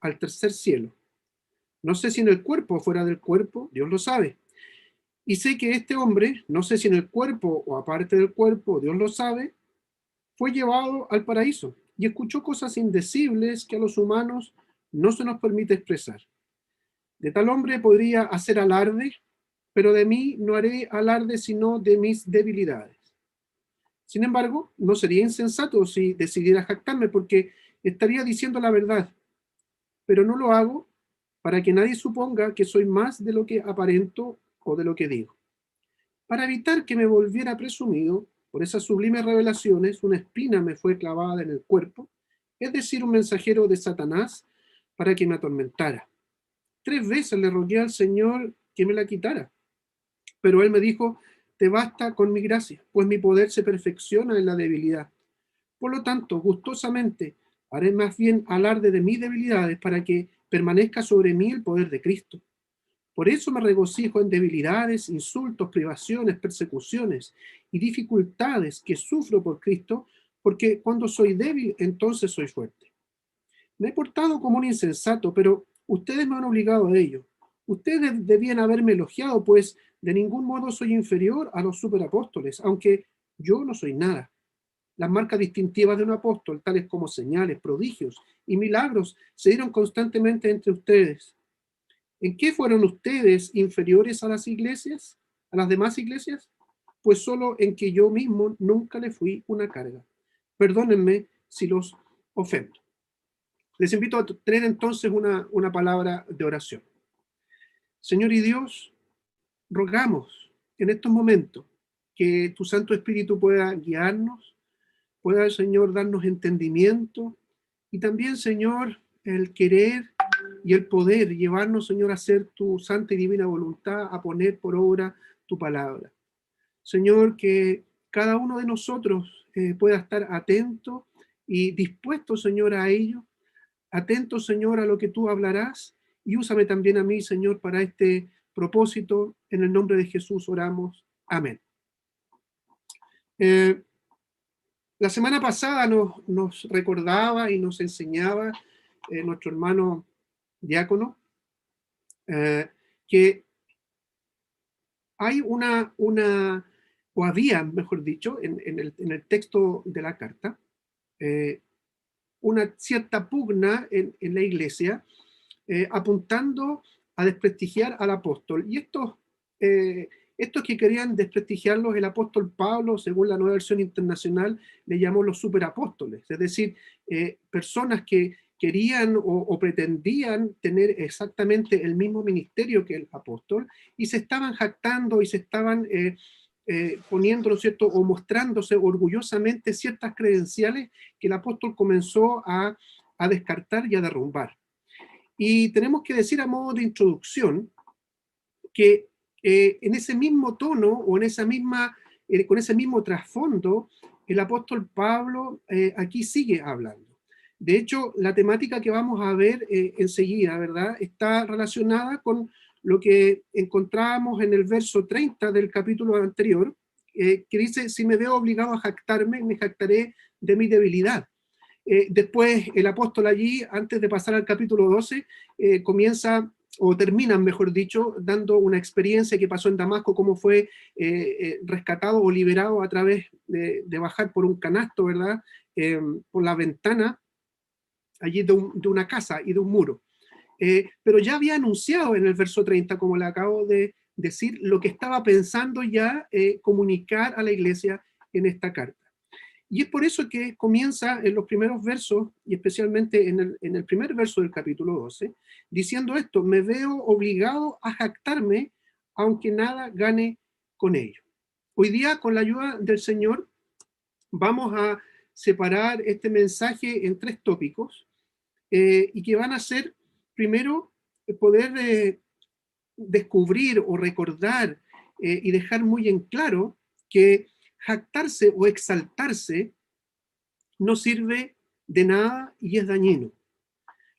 al tercer cielo. No sé si en el cuerpo o fuera del cuerpo, Dios lo sabe. Y sé que este hombre, no sé si en el cuerpo o aparte del cuerpo, Dios lo sabe, fue llevado al paraíso y escuchó cosas indecibles que a los humanos no se nos permite expresar. De tal hombre podría hacer alarde, pero de mí no haré alarde sino de mis debilidades. Sin embargo, no sería insensato si decidiera jactarme, porque estaría diciendo la verdad, pero no lo hago para que nadie suponga que soy más de lo que aparento o de lo que digo. Para evitar que me volviera presumido, por esas sublimes revelaciones, una espina me fue clavada en el cuerpo, es decir, un mensajero de Satanás para que me atormentara. 3 veces le rogué al Señor que me la quitara, pero él me dijo: te basta con mi gracia, pues mi poder se perfecciona en la debilidad. Por lo tanto, gustosamente haré más bien alarde de mis debilidades para que permanezca sobre mí el poder de Cristo. Por eso me regocijo en debilidades, insultos, privaciones, persecuciones y dificultades que sufro por Cristo, porque cuando soy débil, entonces soy fuerte. Me he portado como un insensato, pero ustedes me han obligado a ello. Ustedes debían haberme elogiado, pues de ningún modo soy inferior a los superapóstoles, aunque yo no soy nada. Las marcas distintivas de un apóstol, tales como señales, prodigios y milagros, se dieron constantemente entre ustedes. ¿En qué fueron ustedes inferiores a las iglesias, a las demás iglesias? Pues solo en que yo mismo nunca le fui una carga. Perdónenme si los ofendo. Les invito a tener entonces una palabra de oración. Señor y Dios, rogamos en estos momentos que tu Santo Espíritu pueda guiarnos, pueda, Señor, darnos entendimiento y también, Señor, el querer y el poder llevarnos, Señor, a hacer tu santa y divina voluntad, a poner por obra tu palabra. Señor, que cada uno de nosotros pueda estar atento y dispuesto, Señor, a ello, atento, Señor, a lo que tú hablarás, y úsame también a mí, Señor, para este propósito. En el nombre de Jesús oramos. Amén. Eh, la semana pasada nos recordaba y nos enseñaba nuestro hermano diácono eh, que hay o había, mejor dicho, en el texto de la carta, eh, una cierta pugna en la iglesia, apuntando a desprestigiar al apóstol. Y estos que querían desprestigiarlos, el apóstol Pablo, según la Nueva Versión Internacional, le llamó los superapóstoles, es decir, personas que querían o pretendían tener exactamente el mismo ministerio que el apóstol, y se estaban jactando y se estaban poniendo, ¿no es cierto?, o mostrándose orgullosamente ciertas credenciales que el apóstol comenzó a descartar y a derrumbar. Y tenemos que decir a modo de introducción que en ese mismo tono o con ese mismo trasfondo, el apóstol Pablo aquí sigue hablando. De hecho, la temática que vamos a ver enseguida, ¿verdad?, está relacionada con lo que encontrábamos en el verso 30 del capítulo anterior, que dice: si me veo obligado a jactarme, me jactaré de mi debilidad. Después el apóstol allí, antes de pasar al capítulo 12, comienza, o terminan, mejor dicho, dando una experiencia que pasó en Damasco, cómo fue rescatado o liberado a través de bajar por un canasto, ¿verdad? Por la ventana allí de una casa y de un muro. Pero ya había anunciado en el verso 30, como le acabo de decir, lo que estaba pensando ya comunicar a la iglesia en esta carta. Y es por eso que comienza en los primeros versos, y especialmente en el primer verso del capítulo 12, diciendo esto: me veo obligado a jactarme, aunque nada gane con ello. Hoy día, con la ayuda del Señor, vamos a separar este mensaje en 3 tópicos, y que van a ser, primero, poder descubrir o recordar y dejar muy en claro que jactarse o exaltarse no sirve de nada y es dañino.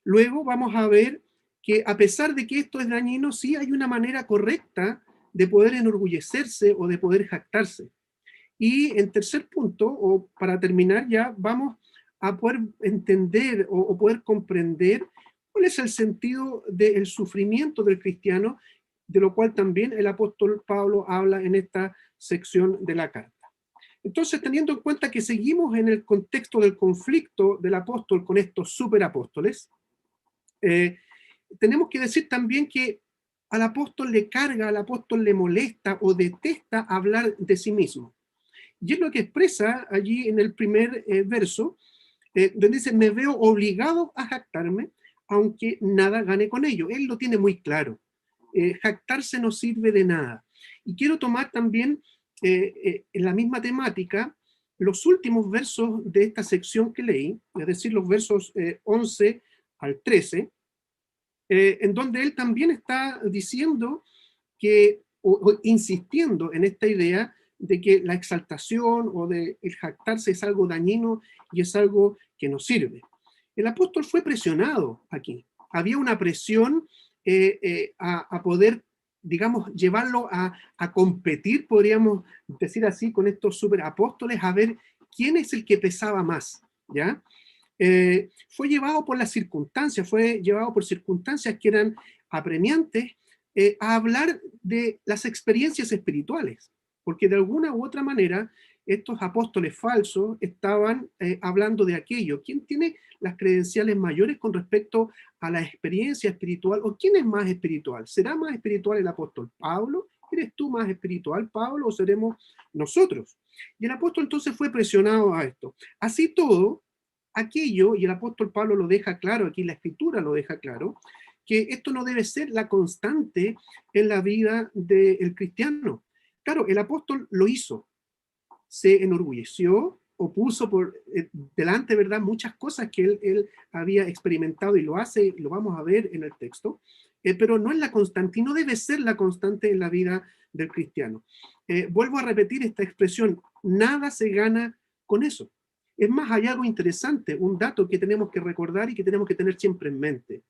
Luego vamos a ver que, a pesar de que esto es dañino, sí hay una manera correcta de poder enorgullecerse o de poder jactarse. Y en tercer punto, o para terminar ya, vamos a poder entender o poder comprender ¿Cuál es el sentido del sufrimiento del cristiano? De lo cual también el apóstol Pablo habla en esta sección de la carta. Entonces, teniendo en cuenta que seguimos en el contexto del conflicto del apóstol con estos superapóstoles, tenemos que decir también que al apóstol le carga, al apóstol le molesta o detesta hablar de sí mismo. Y es lo que expresa allí en el primer verso, donde dice, me veo obligado a jactarme, aunque nada gane con ello. Él lo tiene muy claro. Jactarse no sirve de nada. Y quiero tomar también en la misma temática los últimos versos de esta sección que leí, es decir, los versos 11 al 13, en donde él también está diciendo que, o insistiendo en esta idea de que la exaltación o de el jactarse es algo dañino y es algo que no sirve. El apóstol fue presionado aquí. Había una presión a poder, digamos, llevarlo a competir, podríamos decir así, con estos superapóstoles, a ver quién es el que pesaba más, ¿ya? Fue llevado por las circunstancias, fue llevado por circunstancias que eran apremiantes a hablar de las experiencias espirituales, porque de alguna u otra manera estos apóstoles falsos estaban hablando de aquello. ¿Quién tiene las credenciales mayores con respecto a la experiencia espiritual? ¿O quién es más espiritual? ¿Será más espiritual el apóstol Pablo? ¿Eres tú más espiritual, Pablo, o seremos nosotros? Y el apóstol entonces fue presionado a esto. Así todo, aquello, y el apóstol Pablo lo deja claro, aquí la escritura lo deja claro, que esto no debe ser la constante en la vida del cristiano. Claro, el apóstol lo hizo, se enorgulleció o puso por delante, ¿verdad?, muchas cosas que él había experimentado y lo hace, lo vamos a ver en el texto, pero no es la constante y no debe ser la constante en la vida del cristiano. Vuelvo a repetir esta expresión, nada se gana con eso. Es más, hay algo interesante, un dato que tenemos que recordar y que tenemos que tener siempre en mente,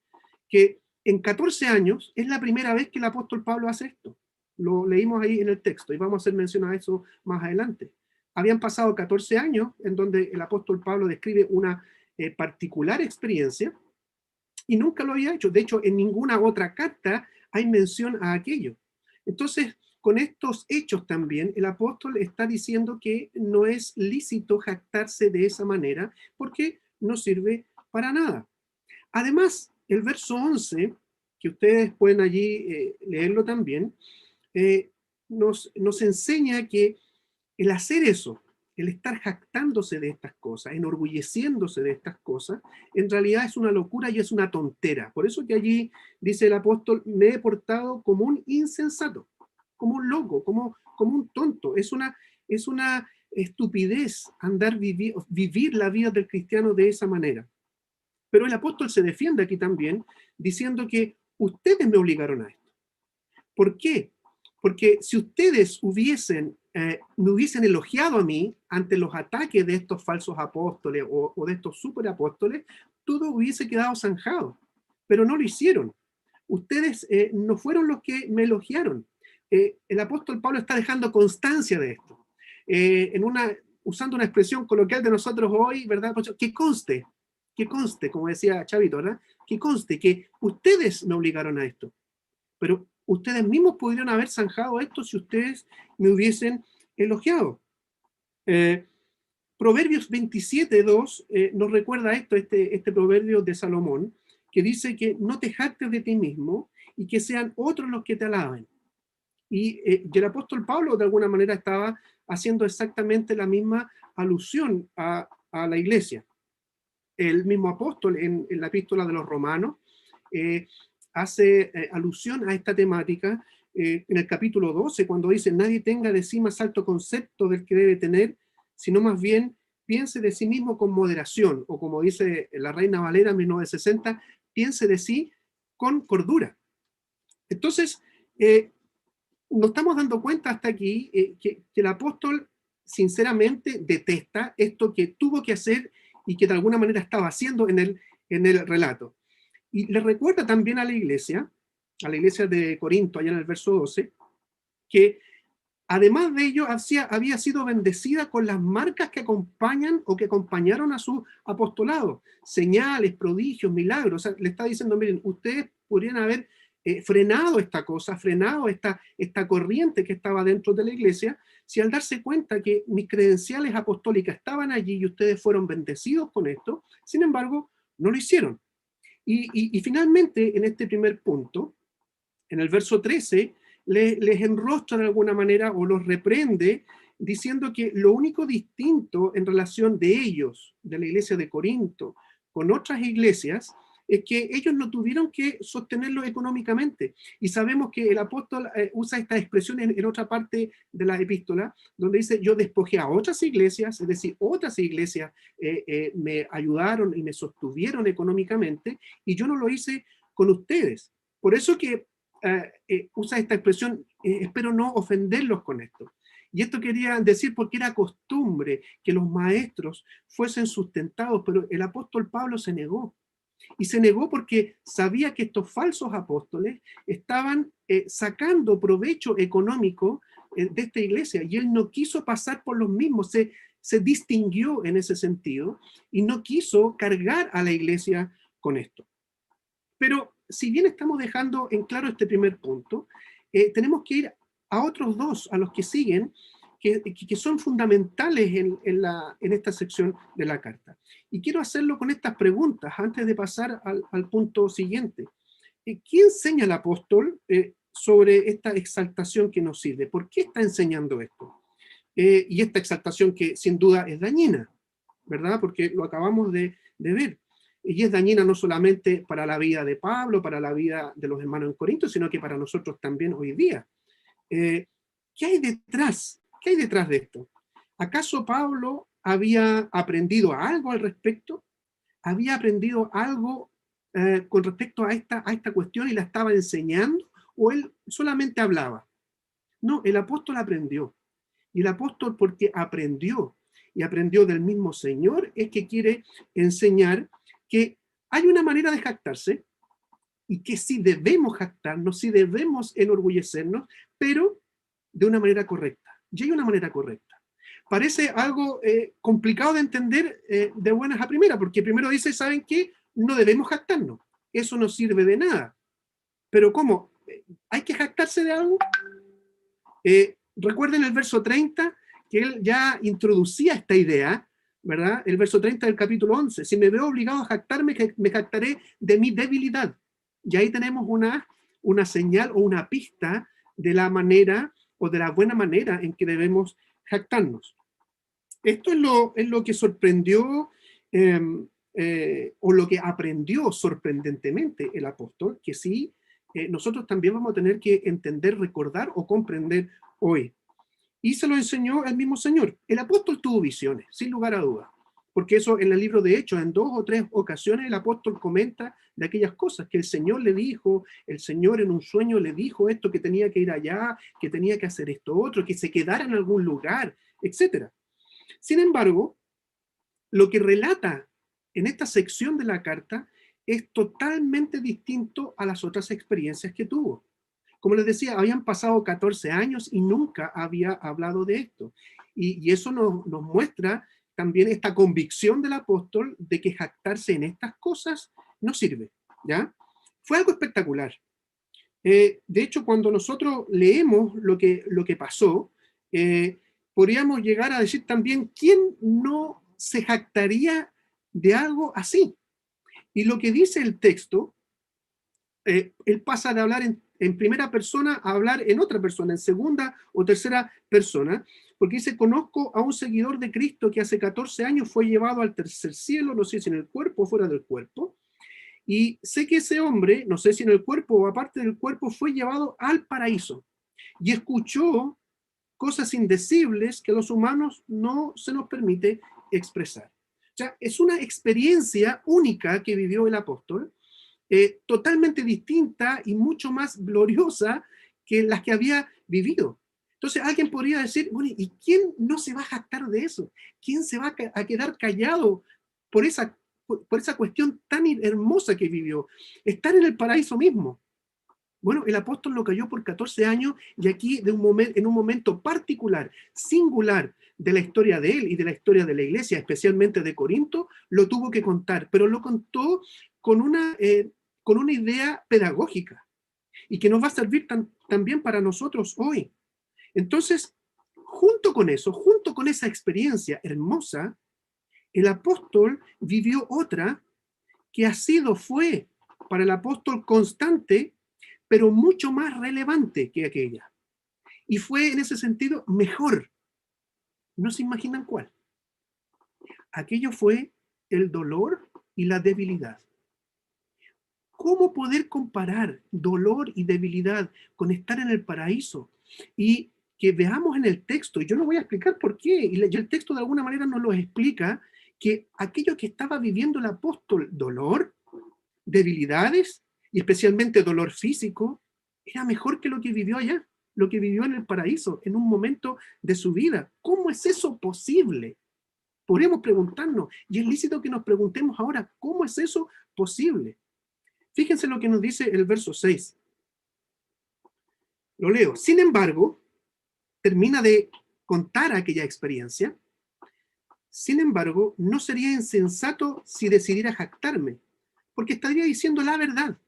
que en 14 años es la primera vez que el apóstol Pablo hace esto. Lo leímos ahí en el texto y vamos a hacer mención a eso más adelante. Habían pasado 14 años en donde el apóstol Pablo describe una particular experiencia y nunca lo había hecho. De hecho, en ninguna otra carta hay mención a aquello. Entonces, con estos hechos también, el apóstol está diciendo que no es lícito jactarse de esa manera porque no sirve para nada. Además, el verso 11, que ustedes pueden allí leerlo también, nos enseña que el hacer eso, el estar jactándose de estas cosas, enorgulleciéndose de estas cosas, en realidad es una locura y es una tontera. Por eso que allí dice el apóstol, me he portado como un insensato, como un loco, como un tonto. Es una estupidez vivir la vida del cristiano de esa manera. Pero el apóstol se defiende aquí también diciendo que ustedes me obligaron a esto. ¿Por qué? Porque si ustedes me hubiesen elogiado a mí ante los ataques de estos falsos apóstoles o de estos superapóstoles, todo hubiese quedado zanjado. Pero no lo hicieron. Ustedes no fueron los que me elogiaron. El apóstol Pablo está dejando constancia de esto. Usando una expresión coloquial de nosotros hoy, ¿verdad? Que conste, como decía Chavito, ¿verdad? Que conste que ustedes me obligaron a esto. Pero ustedes mismos podrían haber zanjado esto si ustedes me hubiesen elogiado. Proverbios 27:2 nos recuerda esto, este proverbio de Salomón, que dice que no te jactes de ti mismo y que sean otros los que te alaben. Y el apóstol Pablo de alguna manera estaba haciendo exactamente la misma alusión a la iglesia. El mismo apóstol en la epístola de los Romanos hace alusión a esta temática en el capítulo 12, cuando dice, nadie tenga de sí más alto concepto del que debe tener, sino más bien piense de sí mismo con moderación, o como dice la Reina Valera en 1960, piense de sí con cordura. Entonces, nos estamos dando cuenta hasta aquí que el apóstol sinceramente detesta esto que tuvo que hacer y que de alguna manera estaba haciendo en el relato. Y le recuerda también a la iglesia de Corinto, allá en el verso 12, que Además de ello, había sido bendecida con las marcas que acompañan o que acompañaron a su apostolado. Señales, prodigios, milagros. O sea, le está diciendo, miren, ustedes podrían haber frenado esta cosa, frenado esta corriente que estaba dentro de la iglesia, si al darse cuenta que mis credenciales apostólicas estaban allí y ustedes fueron bendecidos con esto, sin embargo, no lo hicieron. Y finalmente, en este primer punto, en el verso 13, les enrostra de alguna manera o los reprende diciendo que lo único distinto en relación de ellos, de la iglesia de Corinto, con otras iglesias, es que ellos no tuvieron que sostenerlo económicamente. Y sabemos que el apóstol usa esta expresión en otra parte de la epístola, donde dice, yo despojé a otras iglesias, es decir, otras iglesias me ayudaron y me sostuvieron económicamente, y yo no lo hice con ustedes. Por eso que usa esta expresión, espero no ofenderlos con esto. Y esto quería decir porque era costumbre que los maestros fuesen sustentados, pero el apóstol Pablo se negó. Y se negó porque sabía que estos falsos apóstoles estaban sacando provecho económico de esta iglesia, y él no quiso pasar por los mismos, se distinguió en ese sentido y no quiso cargar a la iglesia con esto. Pero si bien estamos dejando en claro este primer punto, tenemos que ir a otros dos, a los que siguen, que son fundamentales en esta sección de la carta. Y quiero hacerlo con estas preguntas antes de pasar al punto siguiente. ¿Qué enseña el apóstol sobre esta exaltación que nos sirve? ¿Por qué está enseñando esto? Y esta exaltación que sin duda es dañina, ¿verdad? Porque lo acabamos de ver. Y es dañina no solamente para la vida de Pablo, para la vida de los hermanos en Corinto, sino que para nosotros también hoy día. ¿Qué hay detrás? ¿Qué hay detrás de esto? ¿Acaso Pablo había aprendido algo al respecto? ¿Había aprendido algo con respecto a esta cuestión y la estaba enseñando? ¿O él solamente hablaba? No, el apóstol aprendió. Y el apóstol, porque aprendió y aprendió del mismo Señor, es que quiere enseñar que hay una manera de jactarse y que sí debemos jactarnos, sí debemos enorgullecernos, pero de una manera correcta. Y hay una manera correcta. Parece algo complicado de entender de buenas a primeras, porque primero dice, ¿saben qué? No debemos jactarnos. Eso no sirve de nada. Pero ¿cómo? ¿Hay que jactarse de algo? Recuerden el verso 30, que él ya introducía esta idea, ¿verdad? El verso 30 del capítulo 11. Si me veo obligado a jactarme, me jactaré de mi debilidad. Y ahí tenemos una señal o una pista de la manera o de la buena manera en que debemos jactarnos. Esto es lo que sorprendió o lo que aprendió sorprendentemente el apóstol, que sí, nosotros también vamos a tener que entender, recordar o comprender hoy. Y se lo enseñó el mismo Señor. El apóstol tuvo visiones, sin lugar a dudas, porque eso en el libro de Hechos, en 2 o 3 ocasiones, el apóstol comenta de aquellas cosas que el Señor le dijo, el Señor en un sueño le dijo esto, que tenía que ir allá, que tenía que hacer esto otro, que se quedara en algún lugar, etc. Sin embargo, lo que relata en esta sección de la carta es totalmente distinto a las otras experiencias que tuvo. Como les decía, habían pasado 14 años y nunca había hablado de esto. Y eso nos muestra también esta convicción del apóstol de que jactarse en estas cosas no sirve, ¿ya? Fue algo espectacular. De hecho, cuando nosotros leemos lo que pasó, podríamos llegar a decir también, ¿quién no se jactaría de algo así? Y lo que dice el texto, él pasa de hablar en primera persona a hablar en otra persona, en segunda o tercera persona, porque dice, conozco a un seguidor de Cristo que hace 14 años fue llevado al tercer cielo, no sé si en el cuerpo o fuera del cuerpo, y sé que ese hombre, no sé si en el cuerpo o aparte del cuerpo, fue llevado al paraíso y escuchó cosas indecibles que a los humanos no se nos permite expresar. O sea, es una experiencia única que vivió el apóstol, totalmente distinta y mucho más gloriosa que las que había vivido. Entonces alguien podría decir, bueno, ¿y quién no se va a jactar de eso? ¿Quién se va a quedar callado por esa cuestión tan hermosa que vivió? Estar en el paraíso mismo. Bueno, el apóstol lo cayó por 14 años y aquí en un momento particular, singular de la historia de él y de la historia de la iglesia, especialmente de Corinto, lo tuvo que contar, pero lo contó con con una idea pedagógica y que nos va a servir también para nosotros hoy. Entonces, junto con eso, junto con esa experiencia hermosa, el apóstol vivió otra que fue para el apóstol constante, pero mucho más relevante que aquella. Y fue en ese sentido mejor. No se imaginan cuál. Aquello fue el dolor y la debilidad. ¿Cómo poder comparar dolor y debilidad con estar en el paraíso? Y que veamos en el texto, y yo no voy a explicar por qué, y el texto de alguna manera nos lo explica, que aquello que estaba viviendo el apóstol, dolor, debilidades, y especialmente dolor físico, era mejor que lo que vivió allá, lo que vivió en el paraíso, en un momento de su vida. ¿Cómo es eso posible? Podríamos preguntarnos, y es lícito que nos preguntemos ahora, ¿cómo es eso posible? Fíjense lo que nos dice el verso 6. Lo leo. Sin embargo, termina de contar aquella experiencia. Sin embargo, no sería insensato si decidiera jactarme, porque estaría diciendo la verdad.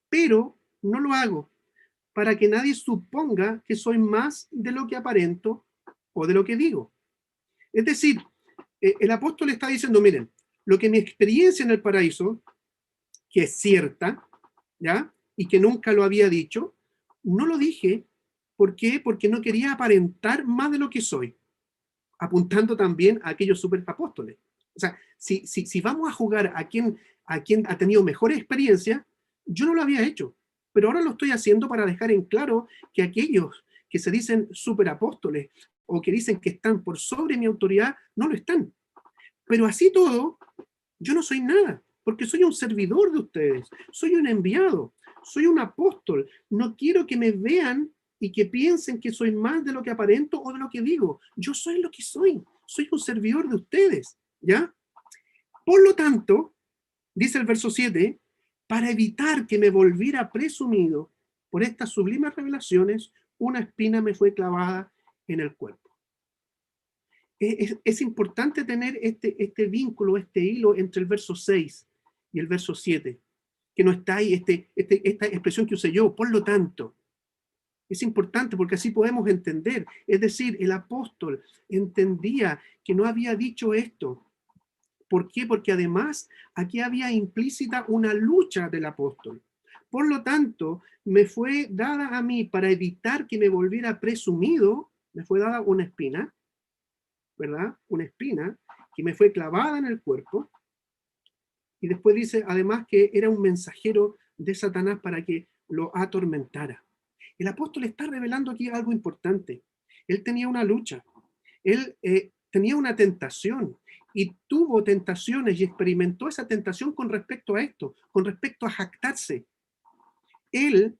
Pero no lo hago para que nadie suponga que soy más de lo que aparento o de lo que digo. Es decir, el apóstol está diciendo, miren, lo que mi experiencia en el paraíso, que es cierta, ¿ya? Y que nunca lo había dicho, no lo dije. ¿Por qué? Porque no quería aparentar más de lo que soy, apuntando también a aquellos superapóstoles. O sea, si vamos a jugar a quien ha tenido mejor experiencia, yo no lo había hecho, pero ahora lo estoy haciendo para dejar en claro que aquellos que se dicen superapóstoles o que dicen que están por sobre mi autoridad, no lo están. Pero así todo, yo no soy nada, porque soy un servidor de ustedes, soy un enviado, soy un apóstol. No quiero que me vean y que piensen que soy más de lo que aparento o de lo que digo. Yo soy lo que soy un servidor de ustedes, ¿ya? Por lo tanto, dice el verso 7, para evitar que me volviera presumido por estas sublimes revelaciones, una espina me fue clavada en el cuerpo. Es importante tener este vínculo, este hilo entre el verso 6 y el verso 7, que no está ahí, esta expresión que usé yo, por lo tanto. Es importante porque así podemos entender. Es decir, el apóstol entendía que no había dicho esto. ¿Por qué? Porque además aquí había implícita una lucha del apóstol. Por lo tanto, me fue dada a mí para evitar que me volviera presumido, me fue dada una espina, ¿verdad? Una espina que me fue clavada en el cuerpo. Y después dice además que era un mensajero de Satanás para que lo atormentara. El apóstol está revelando aquí algo importante. Él tenía una lucha, él tenía una tentación y tuvo tentaciones y experimentó esa tentación con respecto a esto, con respecto a jactarse. Él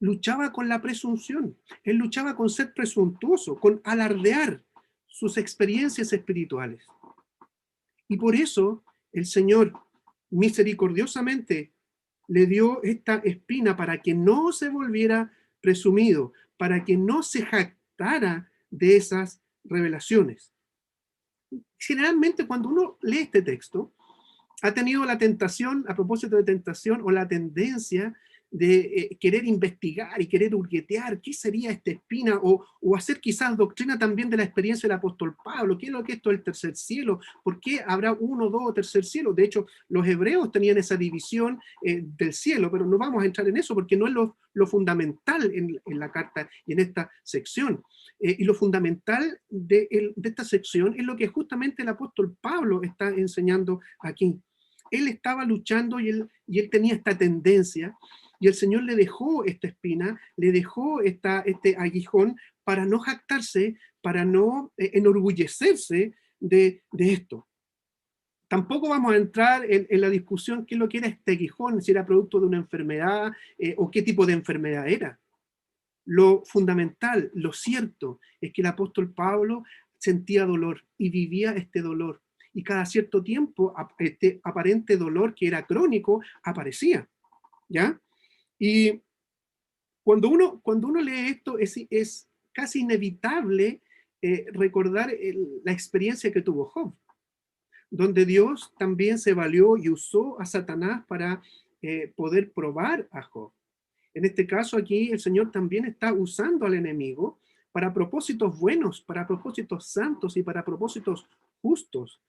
luchaba con la presunción, él luchaba con ser presuntuoso, con alardear sus experiencias espirituales. Y por eso el Señor misericordiosamente le dio esta espina para que no se volviera presumido, para que no se jactara de esas revelaciones. Generalmente cuando uno lee este texto, ha tenido la tentación, a propósito de tentación, o la tendencia de querer investigar y querer hurguetear qué sería esta espina, o hacer quizás doctrina también de la experiencia del apóstol Pablo, qué es lo que es esto del tercer cielo, por qué habrá uno, dos o tercer cielo. De hecho, los hebreos tenían esa división del cielo, pero no vamos a entrar en eso porque no es lo fundamental en la carta y en esta sección. Y lo fundamental de esta sección es lo que justamente el apóstol Pablo está enseñando aquí. Él estaba luchando y él tenía esta tendencia, y el Señor le dejó esta espina, le dejó este aguijón para no jactarse, para no enorgullecerse de esto. Tampoco vamos a entrar en la discusión qué es lo que era este aguijón, si era producto de una enfermedad o qué tipo de enfermedad era. Lo fundamental, lo cierto, es que el apóstol Pablo sentía dolor y vivía este dolor. Y cada cierto tiempo este aparente dolor que era crónico aparecía, ¿ya? Y cuando uno lee esto, es casi inevitable recordar la experiencia que tuvo Job, donde Dios también se valió y usó a Satanás para poder probar a Job. En este caso aquí el Señor también está usando al enemigo para propósitos buenos, para propósitos santos y para propósitos justos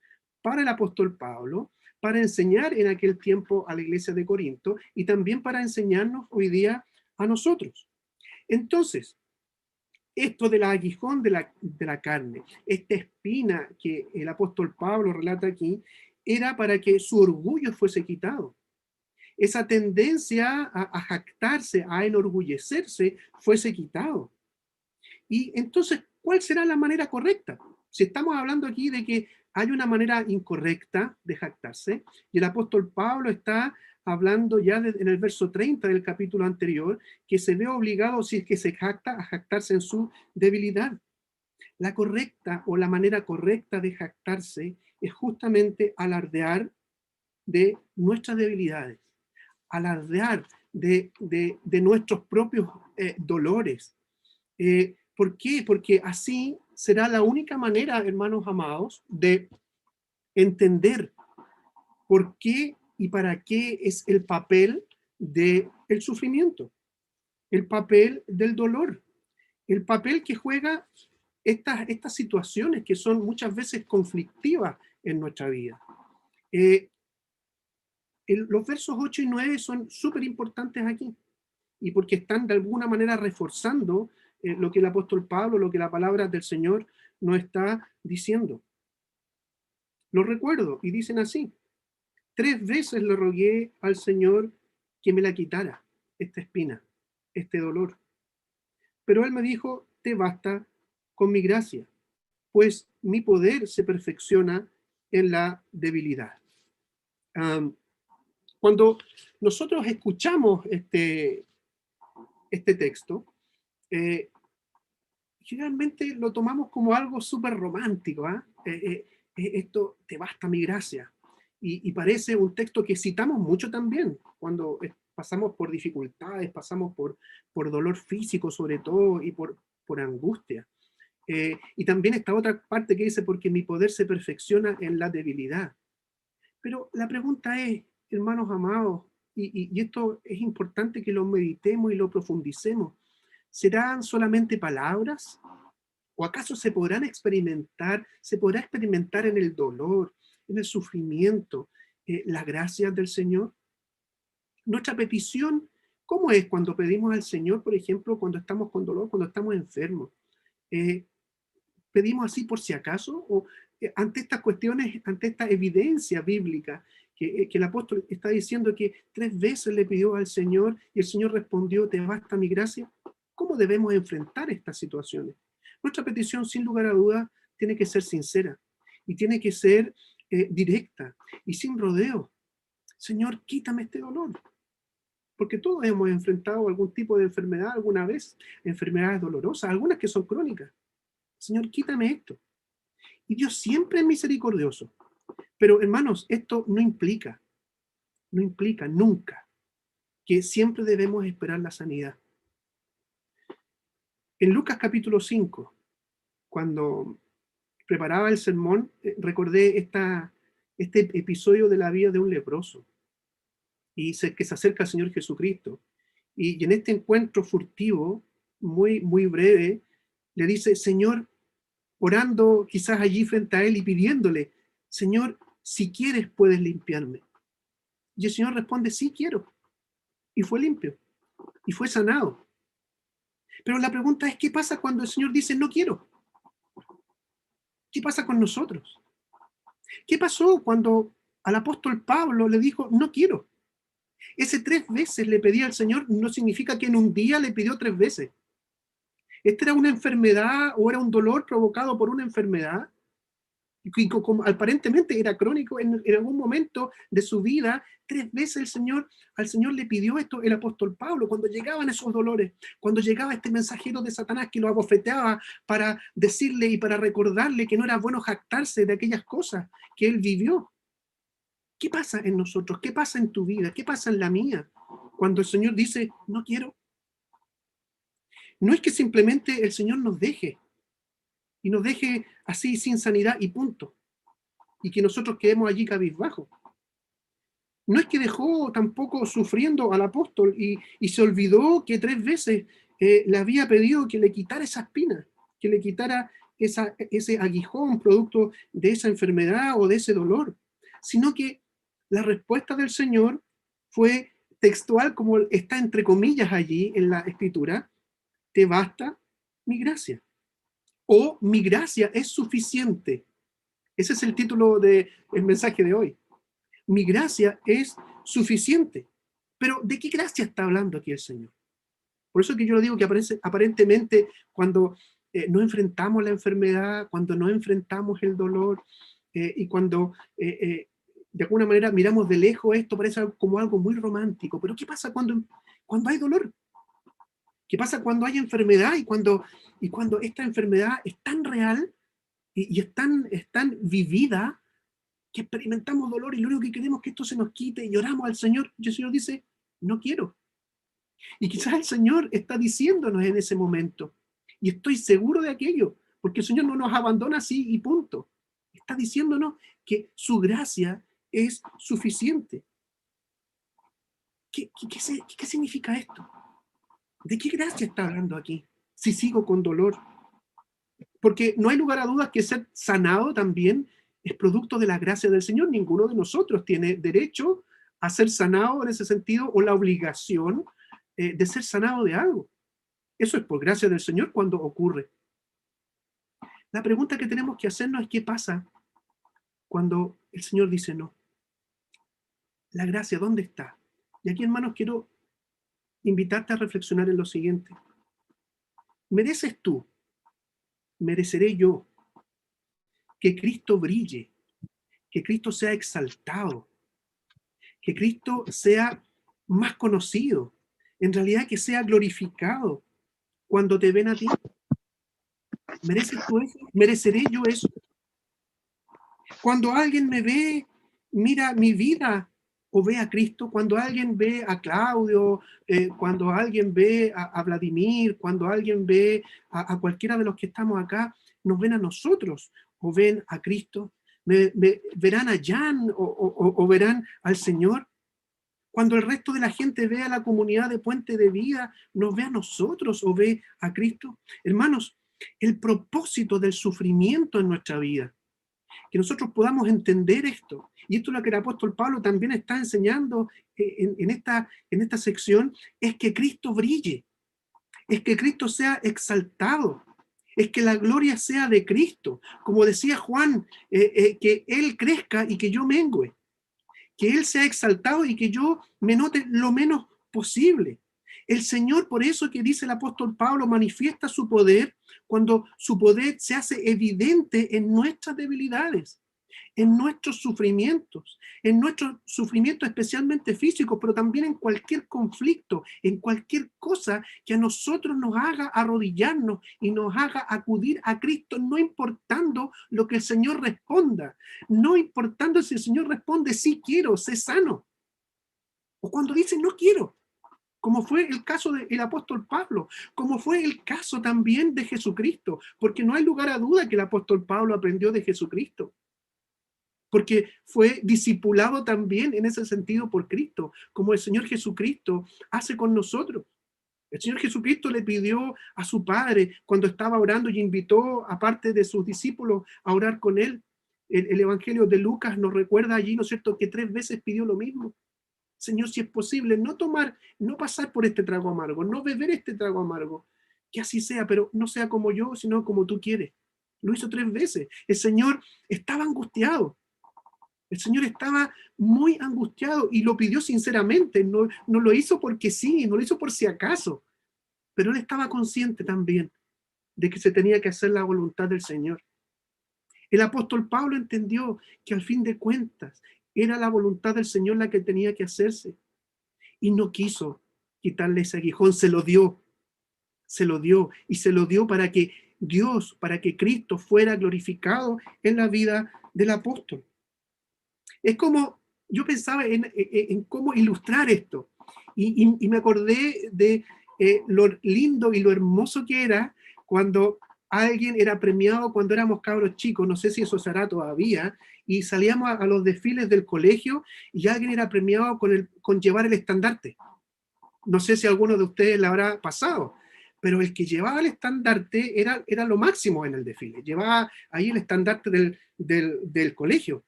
para el apóstol Pablo, para enseñar en aquel tiempo a la iglesia de Corinto y también para enseñarnos hoy día a nosotros. Entonces, esto del aguijón de la carne, esta espina que el apóstol Pablo relata aquí, era para que su orgullo fuese quitado. Esa tendencia a jactarse, a enorgullecerse, fuese quitado. Y entonces, ¿cuál será la manera correcta? Si estamos hablando aquí de que hay una manera incorrecta de jactarse, y el apóstol Pablo está hablando ya en el verso 30 del capítulo anterior, que se ve obligado, si es que se jacta, a jactarse en su debilidad. La correcta o la manera correcta de jactarse es justamente alardear de nuestras debilidades, alardear de nuestros propios dolores. ¿Por qué? Porque así será la única manera, hermanos amados, de entender por qué y para qué es el papel del sufrimiento, el papel del dolor, el papel que juega estas situaciones que son muchas veces conflictivas en nuestra vida. Eh, los versos 8 y 9 son súper importantes aquí, y porque están de alguna manera reforzando lo que el apóstol Pablo, lo que la palabra del Señor nos está diciendo. Lo recuerdo, y dicen así: 3 veces le rogué al Señor que me la quitara, esta espina, este dolor. Pero Él me dijo: te basta con mi gracia, pues mi poder se perfecciona en la debilidad. Um, Cuando nosotros escuchamos este texto, eh, generalmente lo tomamos como algo súper romántico. Esto, te basta mi gracia. Y parece un texto que citamos mucho también, cuando pasamos por dificultades, pasamos por dolor físico sobre todo y por angustia. Y también esta otra parte que dice: porque mi poder se perfecciona en la debilidad. Pero la pregunta es, hermanos amados, y esto es importante que lo meditemos y lo profundicemos: ¿serán solamente palabras? ¿O acaso se podrá experimentar en el dolor, en el sufrimiento, las gracias del Señor? Nuestra petición, ¿cómo es cuando pedimos al Señor, por ejemplo, cuando estamos con dolor, cuando estamos enfermos? Eh, ¿Pedimos así por si acaso? ¿O ante estas cuestiones, ante esta evidencia bíblica, que el apóstol está diciendo que 3 veces le pidió al Señor y el Señor respondió: te basta mi gracia? ¿Cómo debemos enfrentar estas situaciones? Nuestra petición, sin lugar a dudas, tiene que ser sincera y tiene que ser directa y sin rodeo. Señor, quítame este dolor. Porque todos hemos enfrentado algún tipo de enfermedad alguna vez, enfermedades dolorosas, algunas que son crónicas. Señor, quítame esto. Y Dios siempre es misericordioso. Pero hermanos, esto no implica nunca que siempre debemos esperar la sanidad. En Lucas capítulo 5, cuando preparaba el sermón, recordé este episodio de la vida de un leproso que se acerca al Señor Jesucristo. Y en este encuentro furtivo, muy, muy breve, le dice: Señor, orando quizás allí frente a él y pidiéndole: Señor, si quieres puedes limpiarme. Y el Señor responde: sí quiero. Y fue limpio. Y fue sanado. Pero la pregunta es: ¿qué pasa cuando el Señor dice no quiero? ¿Qué pasa con nosotros? ¿Qué pasó cuando al apóstol Pablo le dijo no quiero? Ese 3 veces le pedía al Señor no significa que en un día le pidió 3 veces. ¿Esta era una enfermedad o era un dolor provocado por una enfermedad? Y como aparentemente era crónico en algún momento de su vida. 3 veces al Señor le pidió esto el apóstol Pablo, cuando llegaban esos dolores, cuando llegaba este mensajero de Satanás que lo abofeteaba para decirle y para recordarle que no era bueno jactarse de aquellas cosas que él vivió. ¿Qué pasa en nosotros? ¿Qué pasa en tu vida? ¿Qué pasa en la mía? cuando el Señor dice, no quiero. No es que simplemente el Señor nos deje, y nos deje así sin sanidad y punto, y que nosotros quedemos allí cabizbajo. No es que dejó tampoco sufriendo al apóstol y se olvidó que 3 veces le había pedido que le quitara esa espina, que le quitara ese aguijón producto de esa enfermedad o de ese dolor, sino que la respuesta del Señor fue textual, como está entre comillas allí en la escritura: te basta mi gracia, o mi gracia es suficiente. Ese es el título del mensaje de hoy. Mi gracia es suficiente. Pero ¿de qué gracia está hablando aquí el Señor? Por eso que yo lo digo que aparentemente cuando no enfrentamos la enfermedad, cuando no enfrentamos el dolor y cuando de alguna manera miramos de lejos, esto parece como algo muy romántico. Pero ¿qué pasa cuando hay dolor? ¿Qué pasa cuando hay enfermedad y cuando esta enfermedad es tan real y es tan vivida que experimentamos dolor y lo único que queremos es que esto se nos quite y lloramos al Señor y el Señor dice, no quiero? Y quizás el Señor está diciéndonos en ese momento, y estoy seguro de aquello, porque el Señor no nos abandona así y punto. Está diciéndonos que su gracia es suficiente. ¿Qué significa esto? ¿De qué gracia está hablando aquí? Si sigo con dolor. Porque no hay lugar a dudas que ser sanado también es producto de la gracia del Señor. Ninguno de nosotros tiene derecho a ser sanado en ese sentido o la obligación de ser sanado de algo. Eso es por gracia del Señor cuando ocurre. La pregunta que tenemos que hacernos es qué pasa cuando el Señor dice no. La gracia, ¿dónde está? Y aquí, hermanos, quiero invitarte a reflexionar en lo siguiente. ¿Mereces tú, mereceré yo, que Cristo brille, que Cristo sea exaltado, que Cristo sea más conocido, en realidad que sea glorificado cuando te ven a ti? ¿Mereces tú eso? ¿Mereceré yo eso? Cuando alguien me ve, mira mi vida o ve a Cristo, cuando alguien ve a Claudio, cuando alguien ve a Vladimir, cuando alguien ve a cualquiera de los que estamos acá, nos ven a nosotros o ven a Cristo, verán a Jan o verán al Señor. Cuando el resto de la gente ve a la comunidad de Puente de Vida, nos ve a nosotros o ve a Cristo. Hermanos, el propósito del sufrimiento en nuestra vida, que nosotros podamos entender esto, y esto es lo que el apóstol Pablo también está enseñando en esta sección, es que Cristo brille, es que Cristo sea exaltado, es que la gloria sea de Cristo. Como decía Juan, que Él crezca y que yo mengüe, que Él sea exaltado y que yo me note lo menos posible. El Señor, por eso que dice el apóstol Pablo, manifiesta su poder cuando su poder se hace evidente en nuestras debilidades, en nuestros sufrimientos especialmente físicos, pero también en cualquier conflicto, en cualquier cosa que a nosotros nos haga arrodillarnos y nos haga acudir a Cristo, no importando lo que el Señor responda, no importando si el Señor responde sí quiero, sé sano, o cuando dice no quiero, como fue el caso del apóstol Pablo, como fue el caso también de Jesucristo, porque no hay lugar a duda que el apóstol Pablo aprendió de Jesucristo, porque fue discipulado también en ese sentido por Cristo, como el Señor Jesucristo hace con nosotros. El Señor Jesucristo le pidió a su Padre cuando estaba orando y invitó a parte de sus discípulos a orar con él. El Evangelio de Lucas nos recuerda allí, ¿no es cierto?, que 3 veces pidió lo mismo. Señor, si es posible, no pasar por este trago amargo, no beber este trago amargo, que así sea, pero no sea como yo, sino como tú quieres. Lo hizo 3 veces. El Señor estaba angustiado. El Señor estaba muy angustiado y lo pidió sinceramente, no lo hizo porque sí, no lo hizo por si acaso, pero él estaba consciente también de que se tenía que hacer la voluntad del Señor. El apóstol Pablo entendió que al fin de cuentas era la voluntad del Señor la que tenía que hacerse y no quiso quitarle ese aguijón, se lo dio y se lo dio para que Dios, para que Cristo fuera glorificado en la vida del apóstol. Es como, yo pensaba en cómo ilustrar esto. Y me acordé de lo lindo y lo hermoso que era cuando alguien era premiado cuando éramos cabros chicos, no sé si eso se hará todavía, y salíamos a los desfiles del colegio y alguien era premiado con llevar el estandarte. No sé si a alguno de ustedes le habrá pasado, pero el que llevaba el estandarte era lo máximo en el desfile, llevaba ahí el estandarte del colegio.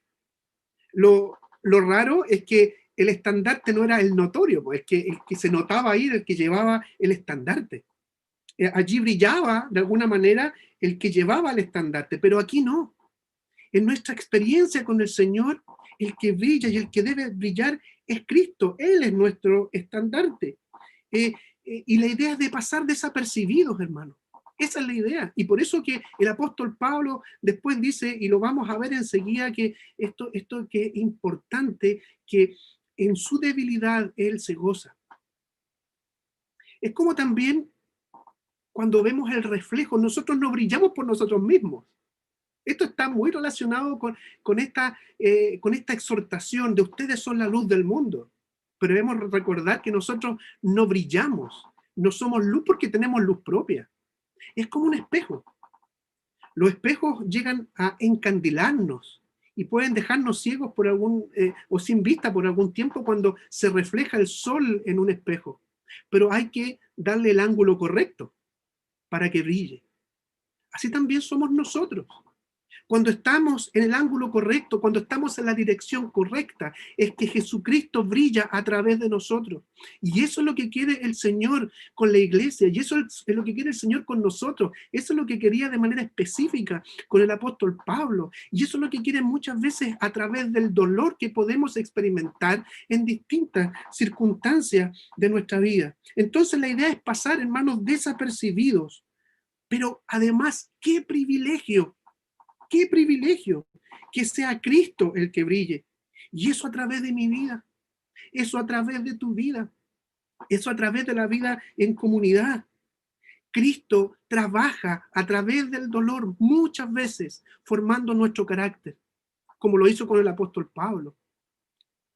Lo raro es que el estandarte no era el notorio, pues el que se notaba ahí era el que llevaba el estandarte. Allí brillaba de alguna manera el que llevaba el estandarte, pero aquí no. En nuestra experiencia con el Señor, el que brilla y el que debe brillar es Cristo. Él es nuestro estandarte. Eh, y la idea es de pasar desapercibidos, hermano. Esa es la idea. Y por eso que el apóstol Pablo después dice, y lo vamos a ver enseguida, que esto que es importante, que en su debilidad él se goza. Es como también cuando vemos el reflejo, nosotros no brillamos por nosotros mismos. Esto está muy relacionado con esta exhortación de ustedes son la luz del mundo. Pero debemos recordar que nosotros no brillamos, no somos luz porque tenemos luz propia. Es como un espejo. Los espejos llegan a encandilarnos y pueden dejarnos ciegos o sin vista por algún tiempo cuando se refleja el sol en un espejo. Pero hay que darle el ángulo correcto para que brille. Así también somos nosotros. Cuando estamos en el ángulo correcto, cuando estamos en la dirección correcta, es que Jesucristo brilla a través de nosotros. Y eso es lo que quiere el Señor con la iglesia, y eso es lo que quiere el Señor con nosotros. Eso es lo que quería de manera específica con el apóstol Pablo, y eso es lo que quiere muchas veces a través del dolor que podemos experimentar en distintas circunstancias de nuestra vida. Entonces la idea es pasar, hermanos, desapercibidos, pero además, qué privilegio que sea Cristo el que brille. Y eso a través de mi vida, eso a través de tu vida, eso a través de la vida en comunidad. Cristo trabaja a través del dolor muchas veces formando nuestro carácter, como lo hizo con el apóstol Pablo,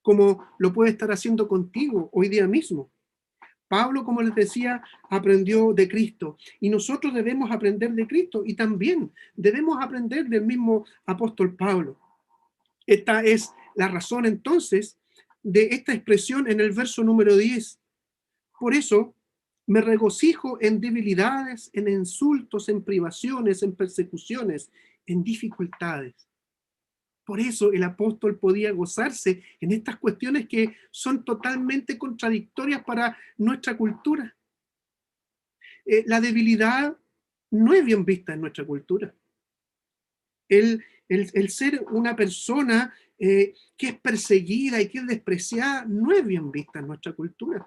como lo puede estar haciendo contigo hoy día mismo. Pablo, como les decía, aprendió de Cristo y nosotros debemos aprender de Cristo y también debemos aprender del mismo apóstol Pablo. Esta es la razón entonces de esta expresión en el verso número 10. Por eso me regocijo en debilidades, en insultos, en privaciones, en persecuciones, en dificultades. Por eso el apóstol podía gozarse en estas cuestiones que son totalmente contradictorias para nuestra cultura. La debilidad no es bien vista en nuestra cultura. El ser una persona que es perseguida y que es despreciada no es bien vista en nuestra cultura.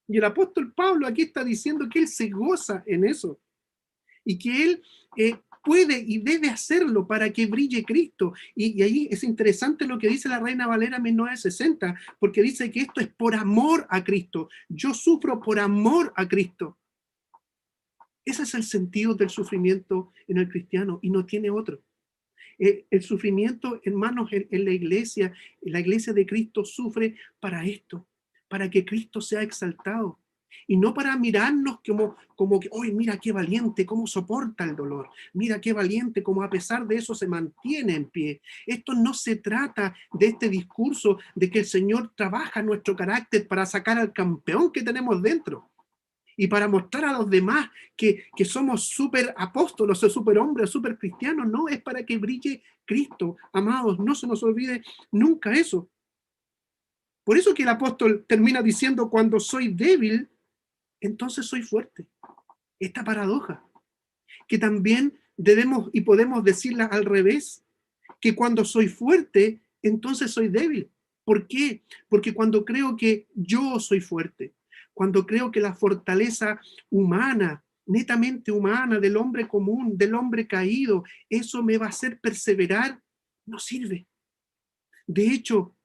Y el apóstol Pablo aquí está diciendo que él se goza en eso y que él puede y debe hacerlo para que brille Cristo. Y ahí es interesante lo que dice la Reina Valera 1960, porque dice que esto es por amor a Cristo. Yo sufro por amor a Cristo. Ese es el sentido del sufrimiento en el cristiano y no tiene otro. El sufrimiento, hermanos, en la iglesia de Cristo sufre para esto, para que Cristo sea exaltado. Y no para mirarnos como que, ¡ay, mira qué valiente, cómo soporta el dolor! Mira qué valiente, cómo a pesar de eso se mantiene en pie. Esto no se trata de este discurso de que el Señor trabaja nuestro carácter para sacar al campeón que tenemos dentro y para mostrar a los demás que somos súper apóstolos, o súper hombres, súper cristianos. No, es para que brille Cristo. Amados, no se nos olvide nunca eso. Por eso que el apóstol termina diciendo, cuando soy débil, entonces soy fuerte. Esta paradoja, que también debemos y podemos decirla al revés, que cuando soy fuerte, entonces soy débil. ¿Por qué? Porque cuando creo que yo soy fuerte, cuando creo que la fortaleza humana, netamente humana, del hombre común, del hombre caído, eso me va a hacer perseverar, no sirve. De hecho,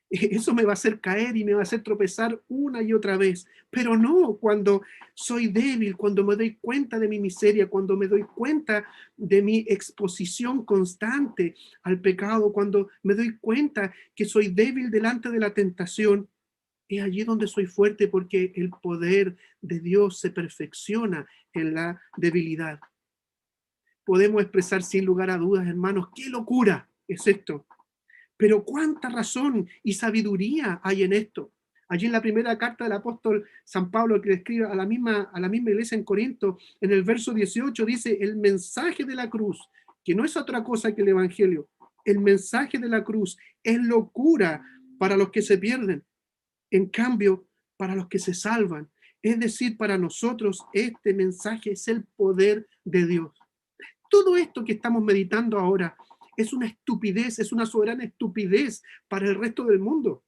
eso me va a hacer caer y me va a hacer tropezar una y otra vez. Pero no cuando soy débil, cuando me doy cuenta de mi miseria, cuando me doy cuenta de mi exposición constante al pecado, cuando me doy cuenta que soy débil delante de la tentación, Es allí donde soy fuerte porque el poder de Dios se perfecciona en la debilidad. Podemos expresar sin lugar a dudas, hermanos, qué locura es esto. Pero cuánta razón y sabiduría hay en esto. Allí en la primera carta del apóstol San Pablo, que le escribe a la misma iglesia en Corinto, en el verso 18 dice, el mensaje de la cruz, que no es otra cosa que el evangelio, el mensaje de la cruz es locura para los que se pierden, en cambio, para los que se salvan. Es decir, para nosotros este mensaje es el poder de Dios. Todo esto que estamos meditando ahora es una estupidez, es una soberana estupidez para el resto del mundo.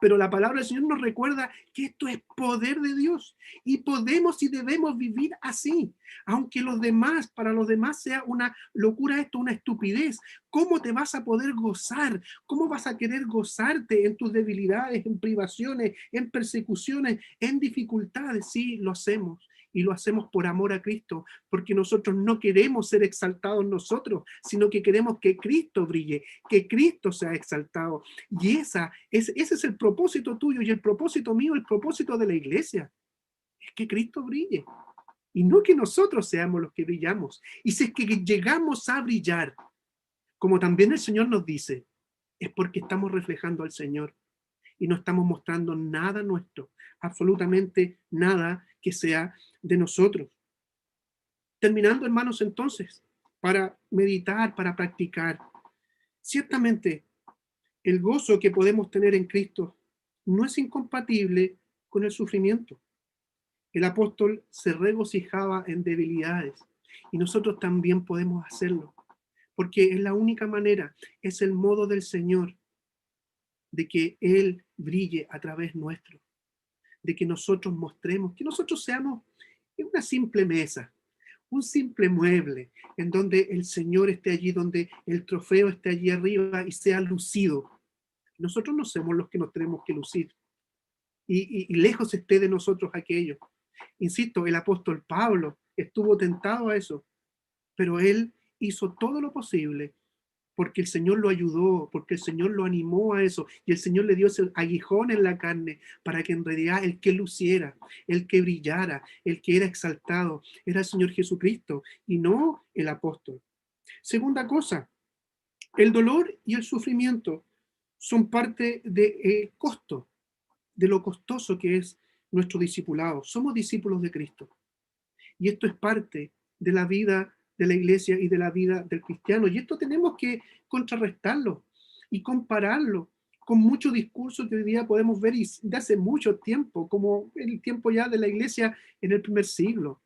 Pero la palabra del Señor nos recuerda que esto es poder de Dios y podemos y debemos vivir así, aunque para los demás sea una locura esto, una estupidez. ¿Cómo te vas a poder gozar? ¿Cómo vas a querer gozarte en tus debilidades, en privaciones, en persecuciones, en dificultades? Sí, lo hacemos. Y lo hacemos por amor a Cristo, porque nosotros no queremos ser exaltados nosotros, sino que queremos que Cristo brille, que Cristo sea exaltado. Y ese es el propósito tuyo y el propósito mío, el propósito de la iglesia, es que Cristo brille y no que nosotros seamos los que brillamos. Y si es que llegamos a brillar, como también el Señor nos dice, es porque estamos reflejando al Señor y no estamos mostrando nada nuestro, absolutamente nada que sea de nosotros. Terminando, hermanos, entonces, para meditar, para practicar, ciertamente el gozo que podemos tener en Cristo no es incompatible con el sufrimiento. El apóstol se regocijaba en debilidades y nosotros también podemos hacerlo, porque es la única manera, es el modo del Señor de que Él brille a través nuestro, de que nosotros mostremos, que nosotros seamos una simple mesa, un simple mueble, en donde el Señor esté allí, donde el trofeo esté allí arriba y sea lucido. Nosotros no somos los que nos tenemos que lucir. Y lejos esté de nosotros aquello. Insisto, el apóstol Pablo estuvo tentado a eso, pero él hizo todo lo posible porque el Señor lo ayudó, porque el Señor lo animó a eso, y el Señor le dio ese aguijón en la carne para que en realidad el que luciera, el que brillara, el que era exaltado, era el Señor Jesucristo y no el apóstol. Segunda cosa, el dolor y el sufrimiento son parte de costo, de lo costoso que es nuestro discipulado. Somos discípulos de Cristo. Y esto es parte de la vida de la iglesia y de la vida del cristiano. Y esto tenemos que contrarrestarlo y compararlo con muchos discursos que hoy día podemos ver y de hace mucho tiempo, como el tiempo ya de la iglesia en el primer siglo.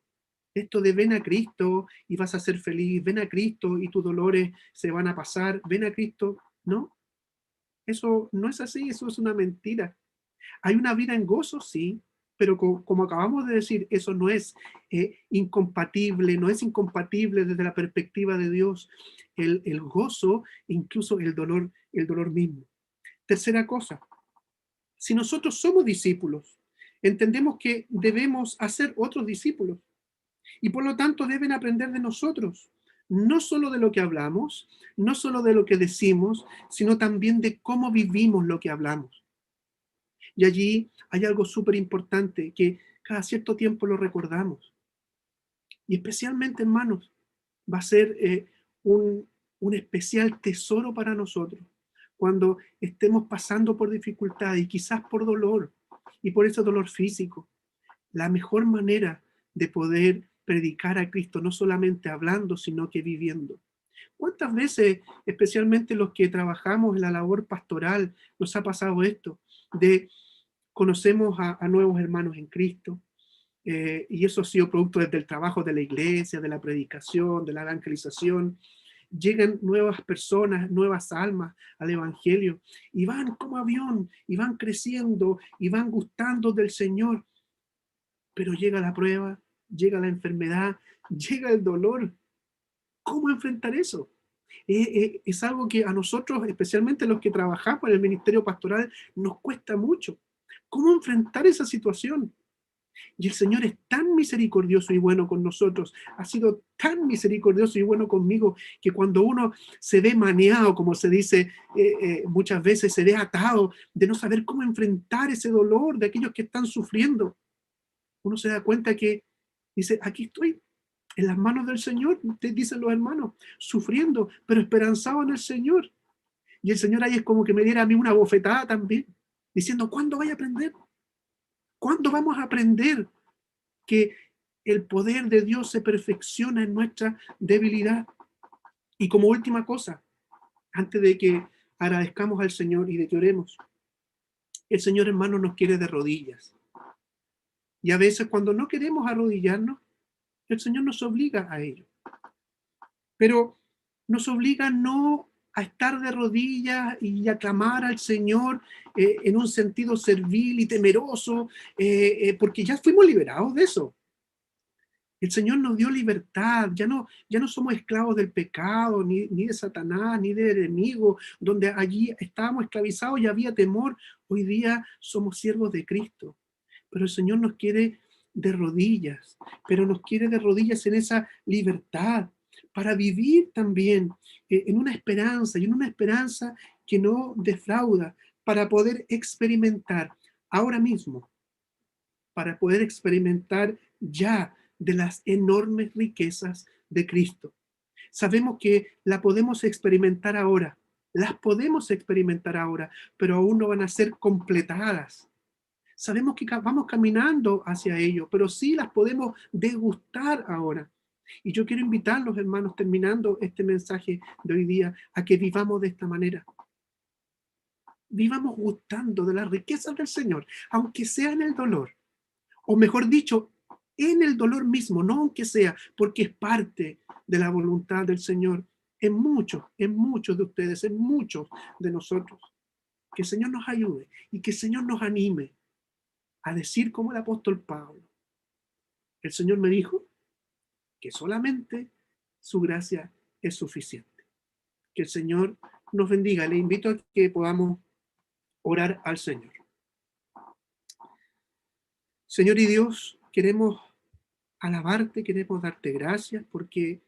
Esto de ven a Cristo y vas a ser feliz, ven a Cristo y tus dolores se van a pasar, ven a Cristo. No, eso no es así, eso es una mentira. ¿Hay una vida en gozo? Sí, pero como acabamos de decir, eso no es incompatible, no es incompatible desde la perspectiva de Dios, el gozo, incluso el dolor mismo. Tercera cosa, si nosotros somos discípulos, entendemos que debemos hacer otros discípulos y por lo tanto deben aprender de nosotros, no solo de lo que hablamos, no solo de lo que decimos, sino también de cómo vivimos lo que hablamos. Y allí hay algo súper importante que cada cierto tiempo lo recordamos. Y especialmente, hermanos, va a ser un especial tesoro para nosotros cuando estemos pasando por dificultades y quizás por dolor, y por ese dolor físico. La mejor manera de poder predicar a Cristo, no solamente hablando, sino que viviendo. ¿Cuántas veces, especialmente los que trabajamos en la labor pastoral, nos ha pasado esto? De conocemos a nuevos hermanos en Cristo, y eso ha sido producto desde el trabajo de la iglesia, de la predicación, de la evangelización. Llegan nuevas personas, nuevas almas al Evangelio y van como avión, y van creciendo, y van gustando del Señor. Pero llega la prueba, llega la enfermedad, llega el dolor. ¿Cómo enfrentar eso? Es algo que a nosotros, especialmente los que trabajamos en el ministerio pastoral, nos cuesta mucho. ¿Cómo enfrentar esa situación? Y el Señor es tan misericordioso y bueno con nosotros, ha sido tan misericordioso y bueno conmigo, que cuando uno se ve maneado, como se dice muchas veces, se ve atado de no saber cómo enfrentar ese dolor de aquellos que están sufriendo, uno se da cuenta que dice, aquí estoy, en las manos del Señor, te dicen los hermanos, sufriendo, pero esperanzado en el Señor. Y el Señor ahí es como que me diera a mí una bofetada también, diciendo, ¿cuándo voy a aprender? ¿Cuándo vamos a aprender que el poder de Dios se perfecciona en nuestra debilidad? Y como última cosa, antes de que agradezcamos al Señor y de que oremos, el Señor, hermano, nos quiere de rodillas. Y a veces cuando no queremos arrodillarnos, el Señor nos obliga a ello. Pero nos obliga no a estar de rodillas y a clamar al Señor en un sentido servil y temeroso, porque ya fuimos liberados de eso. El Señor nos dio libertad, ya no somos esclavos del pecado, ni de Satanás, ni del enemigo, donde allí estábamos esclavizados y había temor. Hoy día somos siervos de Cristo, pero el Señor nos quiere de rodillas, pero nos quiere de rodillas en esa libertad, para vivir también en una esperanza, y en una esperanza que no defrauda, para poder experimentar ahora mismo, para poder experimentar ya de las enormes riquezas de Cristo. Sabemos que la podemos experimentar ahora, las podemos experimentar ahora, pero aún no van a ser completadas. Sabemos que vamos caminando hacia ello, pero sí las podemos degustar ahora. Y yo quiero invitarlos, hermanos, terminando este mensaje de hoy día, a que vivamos de esta manera. Vivamos gustando de las riquezas del Señor, aunque sea en el dolor, o mejor dicho, en el dolor mismo, no aunque sea, porque es parte de la voluntad del Señor en muchos de ustedes, en muchos de nosotros. Que el Señor nos ayude y que el Señor nos anime a decir como el apóstol Pablo. El Señor me dijo que solamente su gracia es suficiente. Que el Señor nos bendiga. Le invito a que podamos orar al Señor. Señor y Dios, queremos alabarte, queremos darte gracias porque